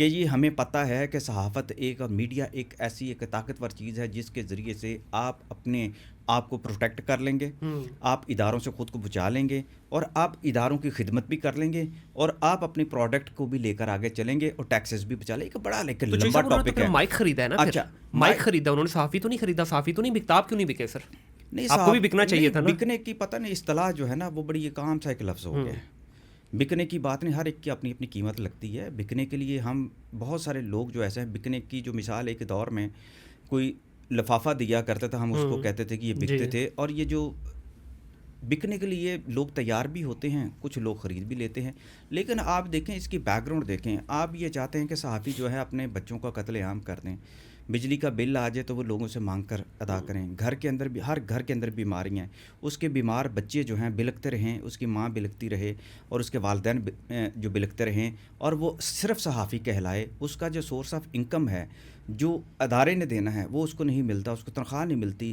کہ یہ ہمیں پتہ ہے کہ صحافت ایک اور میڈیا ایک ایسی ایک طاقتور چیز ہے جس کے ذریعے سے آپ اپنے آپ کو پروٹیکٹ کر لیں گے، آپ اداروں سے خود کو بچا لیں گے، اور آپ اداروں کی خدمت بھی کر لیں گے، اور آپ اپنے پروڈکٹ کو بھی لے کر آگے چلیں گے اور ٹیکسز بھی بچا لیں گے. بڑا لیکن تو لمبا صاحب انہوں نے تو ٹاپک پھر ہے. مائک خریدا ہے نا. اچھا مائک خریدا انہوں نے، صحافی تو نہیں خریدا. صحافی تو نہیں بکتا، آپ کیوں نہیں بکے سر؟ نہیں آپ کو بھی صاحب، بکنا چاہیے تھا نا. بکنے کی پتہ نہیں اصطلاح جو ہے نا وہ بڑی ایک عام سا ایک لفظ ہو گیا ہے. بکنے کی بات نہیں، ہر ایک کی اپنی اپنی قیمت لگتی ہے. بکنے کے لیے ہم بہت سارے لوگ جو ایسے ہیں، بکنے کی جو مثال ایک دور میں کوئی لفافہ دیا کرتا تھا، ہم اس کو کہتے تھے کہ یہ بکتے تھے. اور یہ جو بکنے کے لیے لوگ تیار بھی ہوتے ہیں، کچھ لوگ خرید بھی لیتے ہیں. لیکن آپ دیکھیں اس کی بیک گراؤنڈ دیکھیں. آپ یہ چاہتے ہیں کہ صحافی جو ہے اپنے بچوں کا قتل عام کر دیں، بجلی کا بل آ جائے تو وہ لوگوں سے مانگ کر ادا کریں. گھر کے اندر بھی، ہر گھر کے اندر بیماریاں ہیں، اس کے بیمار بچے جو ہیں بلکتے رہیں، اس کی ماں بلکتی رہے اور اس کے والدین جو بلکتے رہیں، اور وہ صرف صحافی کہلائے. اس کا جو سورس آف انکم ہے جو ادارے نے دینا ہے وہ اس کو نہیں ملتا، اس کو تنخواہ نہیں ملتی.